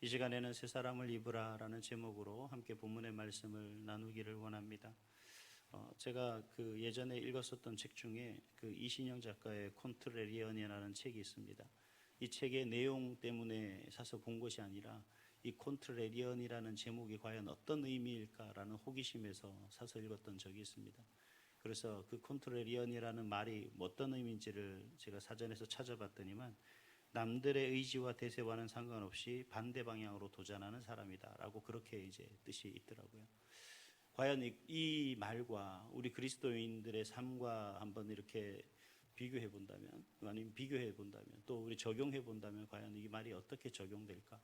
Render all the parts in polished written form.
이 시간에는 새 사람을 입으라라는 제목으로 함께 본문의 말씀을 나누기를 원합니다. 제가 그 예전에 읽었었던 책 중에 그 이신영 작가의 콘트레리언이라는 책이 있습니다. 이 책의 내용 때문에 사서 본 것이 아니라 이 콘트레리언이라는 제목이 과연 어떤 의미일까라는 호기심에서 사서 읽었던 적이 있습니다. 그래서 그 콘트레리언이라는 말이 어떤 의미인지를 제가 사전에서 찾아봤더니만 남들의 의지와 대세와는 상관없이 반대 방향으로 도전하는 사람이다라고 그렇게 이제 뜻이 있더라고요. 과연 이 말과 우리 그리스도인들의 삶과 한번 이렇게 비교해 본다면, 아니면 비교해 본다면, 또 우리 적용해 본다면 과연 이 말이 어떻게 적용될까?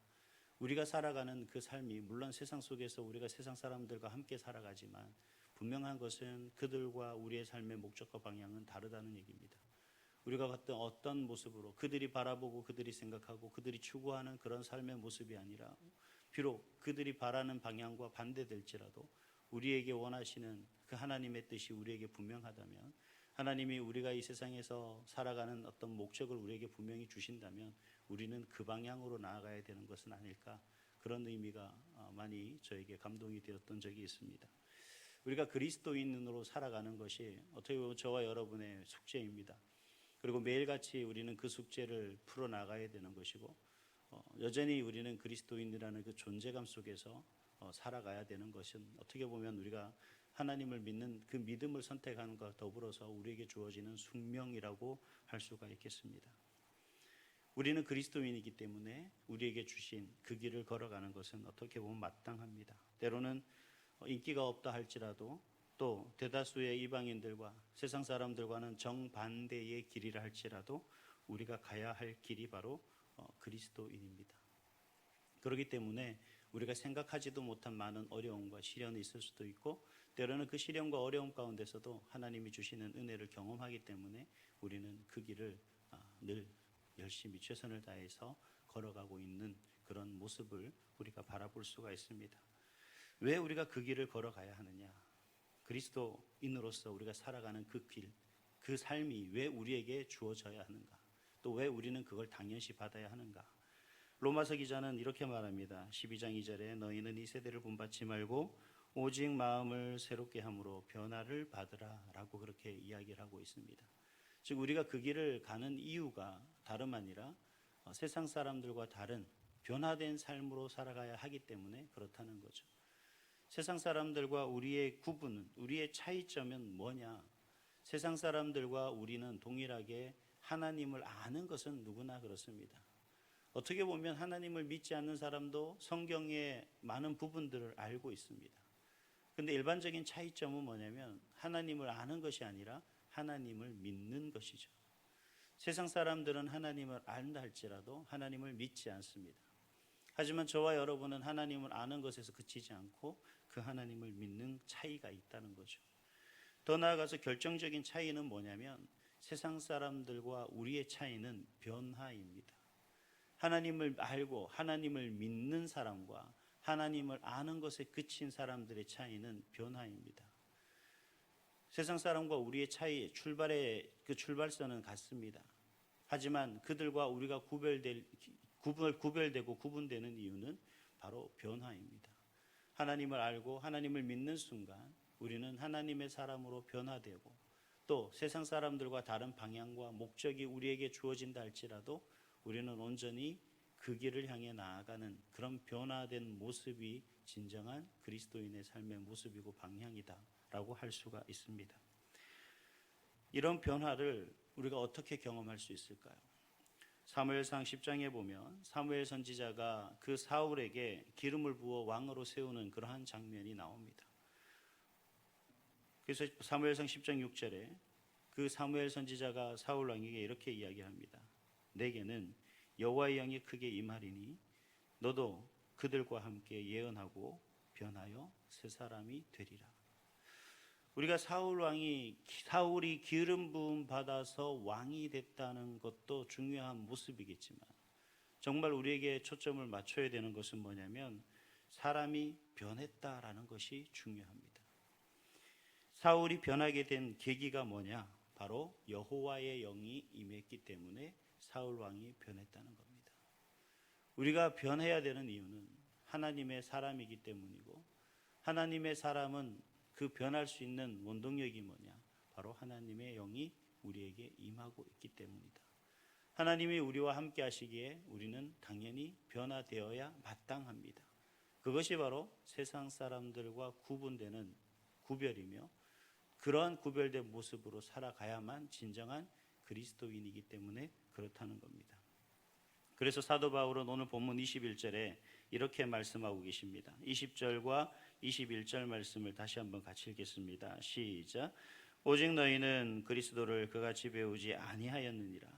우리가 살아가는 그 삶이 물론 세상 속에서 우리가 세상 사람들과 함께 살아가지만 분명한 것은 그들과 우리의 삶의 목적과 방향은 다르다는 얘기입니다. 우리가 봤던 어떤 모습으로 그들이 바라보고 그들이 생각하고 그들이 추구하는 그런 삶의 모습이 아니라 비록 그들이 바라는 방향과 반대될지라도 우리에게 원하시는 그 하나님의 뜻이 우리에게 분명하다면, 하나님이 우리가 이 세상에서 살아가는 어떤 목적을 우리에게 분명히 주신다면 우리는 그 방향으로 나아가야 되는 것은 아닐까, 그런 의미가 많이 저에게 감동이 되었던 적이 있습니다. 우리가 그리스도인으로 살아가는 것이 어떻게 보면 저와 여러분의 숙제입니다. 그리고 매일같이 우리는 그 숙제를 풀어나가야 되는 것이고, 여전히 우리는 그리스도인이라는 그 존재감 속에서 살아가야 되는 것은 어떻게 보면 우리가 하나님을 믿는 그 믿음을 선택하는 것과 더불어서 우리에게 주어지는 숙명이라고 할 수가 있겠습니다. 우리는 그리스도인이기 때문에 우리에게 주신 그 길을 걸어가는 것은 어떻게 보면 마땅합니다. 때로는 인기가 없다 할지라도, 또 대다수의 이방인들과 세상 사람들과는 정반대의 길이라 할지라도 우리가 가야 할 길이 바로 그리스도인입니다. 그렇기 때문에 우리가 생각하지도 못한 많은 어려움과 시련이 있을 수도 있고, 때로는 그 시련과 어려움 가운데서도 하나님이 주시는 은혜를 경험하기 때문에 우리는 그 길을 늘 열심히 최선을 다해서 걸어가고 있는 그런 모습을 우리가 바라볼 수가 있습니다. 왜 우리가 그 길을 걸어가야 하느냐? 그리스도인으로서 우리가 살아가는 그 길, 그 삶이 왜 우리에게 주어져야 하는가? 또 왜 우리는 그걸 당연시 받아야 하는가? 로마서 기자는 이렇게 말합니다. 12장 2절에 너희는 이 세대를 본받지 말고 오직 마음을 새롭게 함으로 변화를 받으라 라고 그렇게 이야기를 하고 있습니다. 즉 우리가 그 길을 가는 이유가 다름 아니라 세상 사람들과 다른 변화된 삶으로 살아가야 하기 때문에 그렇다는 거죠. 세상 사람들과 우리의 구분은, 우리의 차이점은 뭐냐? 세상 사람들과 우리는 동일하게 하나님을 아는 것은 누구나 그렇습니다. 어떻게 보면 하나님을 믿지 않는 사람도 성경의 많은 부분들을 알고 있습니다. 그런데 일반적인 차이점은 뭐냐면 하나님을 아는 것이 아니라 하나님을 믿는 것이죠. 세상 사람들은 하나님을 안다 할지라도 하나님을 믿지 않습니다. 하지만 저와 여러분은 하나님을 아는 것에서 그치지 않고 그 하나님을 믿는 차이가 있다는 거죠. 더 나아가서 결정적인 차이는 뭐냐면 세상 사람들과 우리의 차이는 변화입니다. 하나님을 알고 하나님을 믿는 사람과 하나님을 아는 것에 그친 사람들의 차이는 변화입니다. 세상 사람과 우리의 차이의 그 출발선은 같습니다. 하지만 그들과 우리가 구별되고 구분되는 이유는 바로 변화입니다. 하나님을 알고 하나님을 믿는 순간 우리는 하나님의 사람으로 변화되고, 또 세상 사람들과 다른 방향과 목적이 우리에게 주어진다 할지라도 우리는 온전히 그 길을 향해 나아가는 그런 변화된 모습이 진정한 그리스도인의 삶의 모습이고 방향이다라고 할 수가 있습니다. 이런 변화를 우리가 어떻게 경험할 수 있을까요? 사무엘상 10장에 보면 사무엘 선지자가 그 사울에게 기름을 부어 왕으로 세우는 그러한 장면이 나옵니다. 그래서 사무엘상 10장 6절에 그 사무엘 선지자가 사울 왕에게 이렇게 이야기합니다. 내게는 여호와의 영이 크게 임하리니 너도 그들과 함께 예언하고 변하여 새 사람이 되리라. 우리가 사울이 기름 부음 받아서 왕이 됐다는 것도 중요한 모습이겠지만 정말 우리에게 초점을 맞춰야 되는 것은 뭐냐면 사람이 변했다라는 것이 중요합니다. 사울이 변하게 된 계기가 뭐냐? 바로 여호와의 영이 임했기 때문에 사울 왕이 변했다는 겁니다. 우리가 변해야 되는 이유는 하나님의 사람이기 때문이고, 하나님의 사람은 그 변할 수 있는 원동력이 뭐냐? 바로 하나님의 영이 우리에게 임하고 있기 때문이다. 하나님이 우리와 함께 하시기에 우리는 당연히 변화되어야 마땅합니다. 그것이 바로 세상 사람들과 구분되는 구별이며, 그러한 구별된 모습으로 살아가야만 진정한 그리스도인이기 때문에 그렇다는 겁니다. 그래서 사도 바울은 오늘 본문 21절에 이렇게 말씀하고 계십니다. 20절과 21절 말씀을 다시 한번 같이 읽겠습니다. 시작. 오직 너희는 그리스도를 그같이 배우지 아니하였느니라.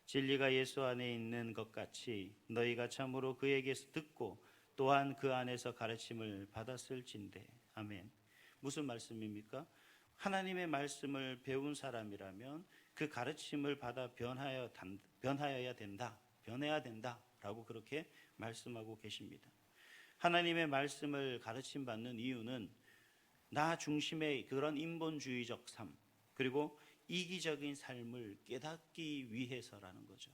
진리가 예수 안에 있는 것 같이 너희가 참으로 그에게서 듣고 또한 그 안에서 가르침을 받았을진대. 아멘. 무슨 말씀입니까? 하나님의 말씀을 배운 사람이라면 그 가르침을 받아 변하여야 된다. 변해야 된다라고 그렇게 말씀하고 계십니다. 하나님의 말씀을 가르침 받는 이유는 나 중심의 그런 인본주의적 삶, 그리고 이기적인 삶을 깨닫기 위해서라는 거죠.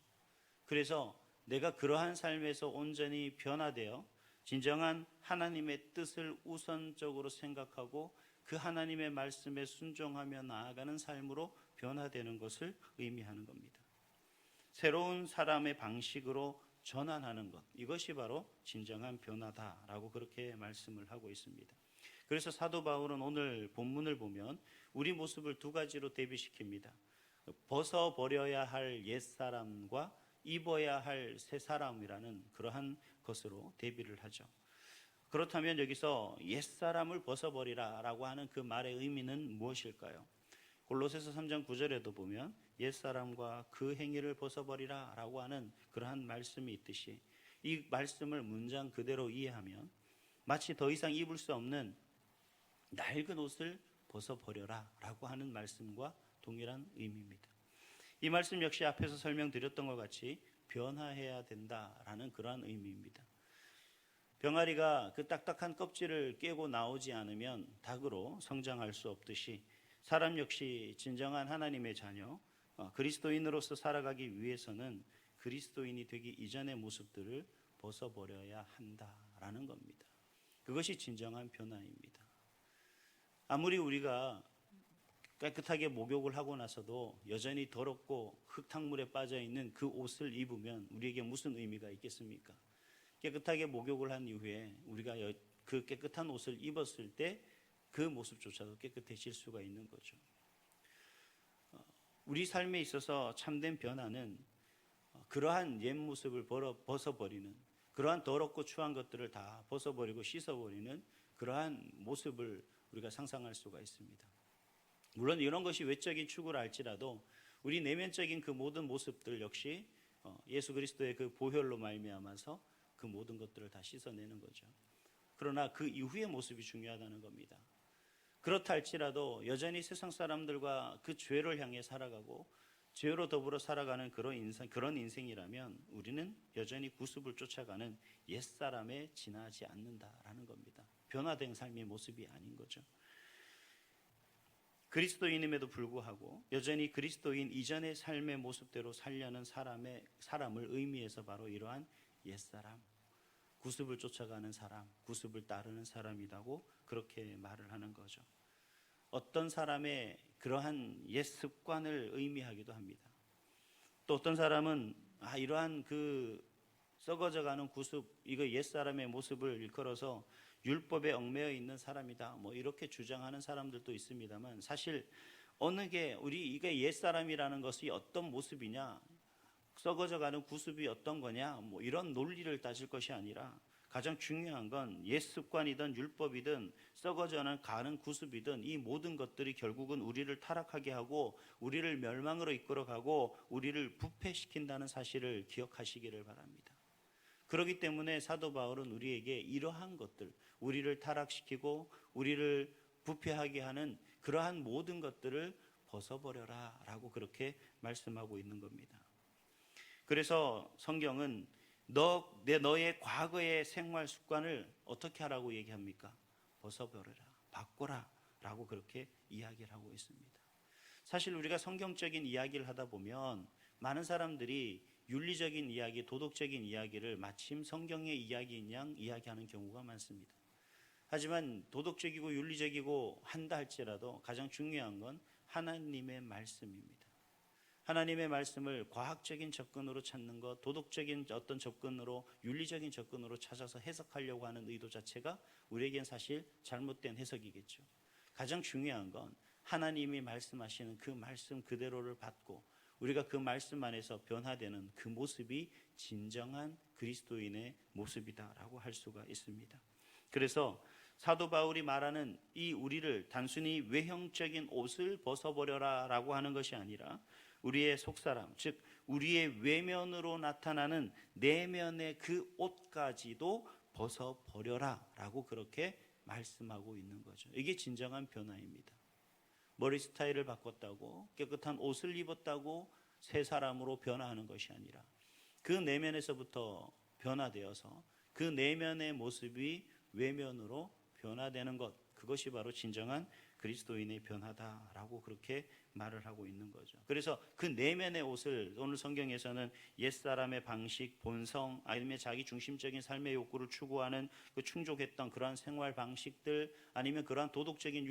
그래서 내가 그러한 삶에서 온전히 변화되어 진정한 하나님의 뜻을 우선적으로 생각하고 그 하나님의 말씀에 순종하며 나아가는 삶으로 변화되는 것을 의미하는 겁니다. 새로운 사람의 방식으로 전환하는 것, 이것이 바로 진정한 변화다라고 그렇게 말씀을 하고 있습니다. 그래서 사도 바울은 오늘 본문을 보면 우리 모습을 두 가지로 대비시킵니다. 벗어버려야 할 옛사람과 입어야 할 새사람이라는 그러한 것으로 대비를 하죠. 그렇다면 여기서 옛사람을 벗어버리라 라고 하는 그 말의 의미는 무엇일까요? 골로새서 3장 9절에도 보면 옛사람과 그 행위를 벗어버리라 라고 하는 그러한 말씀이 있듯이, 이 말씀을 문장 그대로 이해하면 마치 더 이상 입을 수 없는 낡은 옷을 벗어버려라 라고 하는 말씀과 동일한 의미입니다. 이 말씀 역시 앞에서 설명드렸던 것 같이 변화해야 된다라는 그러한 의미입니다. 병아리가 그 딱딱한 껍질을 깨고 나오지 않으면 닭으로 성장할 수 없듯이 사람 역시 진정한 하나님의 자녀, 그리스도인으로서 살아가기 위해서는 그리스도인이 되기 이전의 모습들을 벗어버려야 한다라는 겁니다. 그것이 진정한 변화입니다. 아무리 우리가 깨끗하게 목욕을 하고 나서도 여전히 더럽고 흙탕물에 빠져있는 그 옷을 입으면 우리에게 무슨 의미가 있겠습니까? 깨끗하게 목욕을 한 이후에 우리가 그 깨끗한 옷을 입었을 때 그 모습조차도 깨끗해질 수가 있는 거죠. 우리 삶에 있어서 참된 변화는 그러한 옛 모습을 벗어버리는, 그러한 더럽고 추한 것들을 다 벗어버리고 씻어버리는 그러한 모습을 우리가 상상할 수가 있습니다. 물론 이런 것이 외적인 추구를 할지라도 우리 내면적인 그 모든 모습들 역시 예수 그리스도의 그 보혈로 말미암아서 그 모든 것들을 다 씻어내는 거죠. 그러나 그 이후의 모습이 중요하다는 겁니다. 그렇다 할지라도 여전히 세상 사람들과 그 죄를 향해 살아가고 죄로 더불어 살아가는 그런 인생이라면 우리는 여전히 구습을 쫓아가는 옛사람에 지나지 않는다라는 겁니다. 변화된 삶의 모습이 아닌 거죠. 그리스도인임에도 불구하고 여전히 그리스도인 이전의 삶의 모습대로 살려는 사람을 의미해서 바로 이러한 옛사람, 구습을 쫓아가는 사람, 구습을 따르는 사람이라고 그렇게 말을 하는 거죠. 어떤 사람의 그러한 옛 습관을 의미하기도 합니다. 또 어떤 사람은 이러한 그 썩어져가는 구습, 이거 옛사람의 모습을 일컬어서 율법에 얽매여 있는 사람이다, 이렇게 주장하는 사람들도 있습니다만, 사실 어느 게 이게 옛사람이라는 것이 어떤 모습이냐, 썩어져가는 구습이 어떤 거냐, 이런 논리를 따질 것이 아니라 가장 중요한 건 옛 습관이든 율법이든 썩어져가는 구습이든 이 모든 것들이 결국은 우리를 타락하게 하고 우리를 멸망으로 이끌어가고 우리를 부패시킨다는 사실을 기억하시기를 바랍니다. 그렇기 때문에 사도 바울은 우리에게 이러한 것들, 우리를 타락시키고 우리를 부패하게 하는 그러한 모든 것들을 벗어버려라 라고 그렇게 말씀하고 있는 겁니다. 그래서 성경은 너의 과거의 생활 습관을 어떻게 하라고 얘기합니까? 벗어버려라, 바꿔라 라고 그렇게 이야기를 하고 있습니다. 사실 우리가 성경적인 이야기를 하다 보면 많은 사람들이 윤리적인 이야기, 도덕적인 이야기를 마침 성경의 이야기인 양 이야기하는 경우가 많습니다. 하지만 도덕적이고 윤리적이고 한다 할지라도 가장 중요한 건 하나님의 말씀입니다. 하나님의 말씀을 과학적인 접근으로 찾는 것, 도덕적인 어떤 접근으로, 윤리적인 접근으로 찾아서 해석하려고 하는 의도 자체가 우리에겐 사실 잘못된 해석이겠죠. 가장 중요한 건 하나님이 말씀하시는 그 말씀 그대로를 받고 우리가 그 말씀 안에서 변화되는 그 모습이 진정한 그리스도인의 모습이다라고 할 수가 있습니다. 그래서 사도 바울이 말하는 이 우리를 단순히 외형적인 옷을 벗어버려라 라고 하는 것이 아니라 우리의 속사람, 즉 우리의 외면으로 나타나는 내면의 그 옷까지도 벗어버려라 라고 그렇게 말씀하고 있는 거죠. 이게 진정한 변화입니다. 머리 스타일을 바꿨다고, 깨끗한 옷을 입었다고 새 사람으로 변화하는 것이 아니라 그 내면에서부터 변화되어서 그 내면의 모습이 외면으로 변화되는 것, 그것이 바로 진정한 그리스도인의 변화다라고 그렇게 말을 하고 있는 거죠. 그래서 그 내면의 옷을 오늘 성경에서는 옛사람의 방식, 본성, 아니면 자기 중심적인 삶의 욕구를 추구하는 그 충족했던 그러한 생활 방식들, 아니면 그러한 도덕적인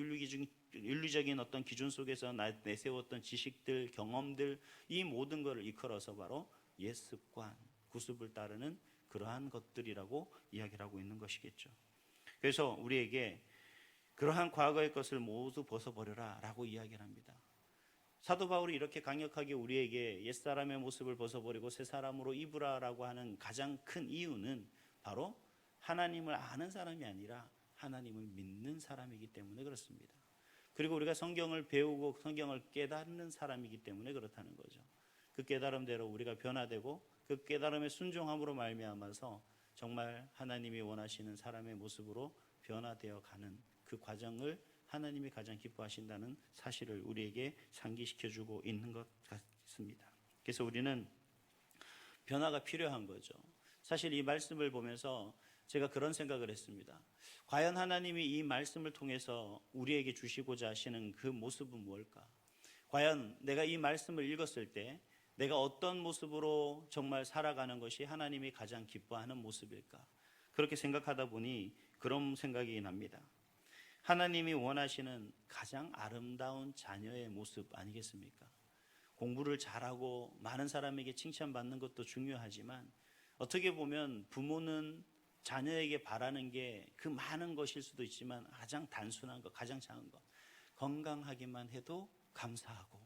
윤리적인 어떤 기준 속에서 내세웠던 지식들, 경험들, 이 모든 것을 이끌어서 바로 옛 습관, 구습을 따르는 그러한 것들이라고 이야기를 하고 있는 것이겠죠. 그래서 우리에게 그러한 과거의 것을 모두 벗어버려라 라고 이야기를 합니다. 사도 바울이 이렇게 강력하게 우리에게 옛사람의 모습을 벗어버리고 새 사람으로 입으라 라고 하는 가장 큰 이유는 바로 하나님을 아는 사람이 아니라 하나님을 믿는 사람이기 때문에 그렇습니다. 그리고 우리가 성경을 배우고 성경을 깨닫는 사람이기 때문에 그렇다는 거죠. 그 깨달음대로 우리가 변화되고 그 깨달음의 순종함으로 말미암아서 정말 하나님이 원하시는 사람의 모습으로 변화되어 가는 그 과정을 하나님이 가장 기뻐하신다는 사실을 우리에게 상기시켜주고 있는 것 같습니다. 그래서 우리는 변화가 필요한 거죠. 사실 이 말씀을 보면서 제가 그런 생각을 했습니다. 과연 하나님이 이 말씀을 통해서 우리에게 주시고자 하시는 그 모습은 무엇일까? 과연 내가 이 말씀을 읽었을 때 내가 어떤 모습으로 정말 살아가는 것이 하나님이 가장 기뻐하는 모습일까? 그렇게 생각하다 보니 그런 생각이 납니다. 하나님이 원하시는 가장 아름다운 자녀의 모습 아니겠습니까? 공부를 잘하고 많은 사람에게 칭찬받는 것도 중요하지만 어떻게 보면 부모는 자녀에게 바라는 게 그 많은 것일 수도 있지만 가장 단순한 것, 가장 작은 것, 건강하기만 해도 감사하고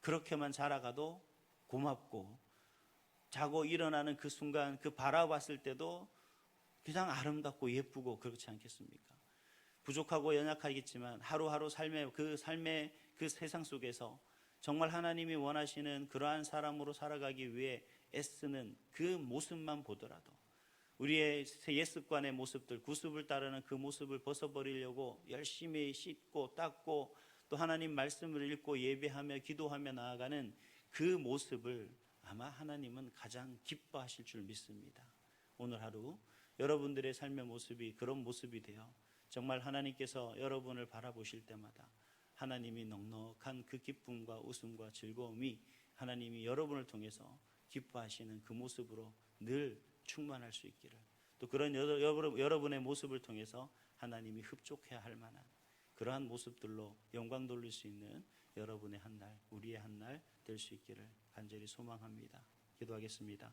그렇게만 자라가도 고맙고 자고 일어나는 그 순간 그 바라봤을 때도 가장 아름답고 예쁘고 그렇지 않겠습니까? 부족하고 연약하겠지만 하루하루 삶의 그 세상 속에서 정말 하나님이 원하시는 그러한 사람으로 살아가기 위해 애쓰는 그 모습만 보더라도 우리의 옛 습관의 모습들, 구습을 따르는 그 모습을 벗어버리려고 열심히 씻고 닦고 또 하나님 말씀을 읽고 예배하며 기도하며 나아가는 그 모습을 아마 하나님은 가장 기뻐하실 줄 믿습니다. 오늘 하루 여러분들의 삶의 모습이 그런 모습이 되어 정말 하나님께서 여러분을 바라보실 때마다 하나님이 넉넉한 그 기쁨과 웃음과 즐거움이 하나님이 여러분을 통해서 기뻐하시는 그 모습으로 늘 충만할 수 있기를, 또 그런 여러분의 모습을 통해서 하나님이 흡족해야 할 만한 그러한 모습들로 영광 돌릴 수 있는 여러분의 한 날, 우리의 한 날 될 수 있기를 간절히 소망합니다. 기도하겠습니다.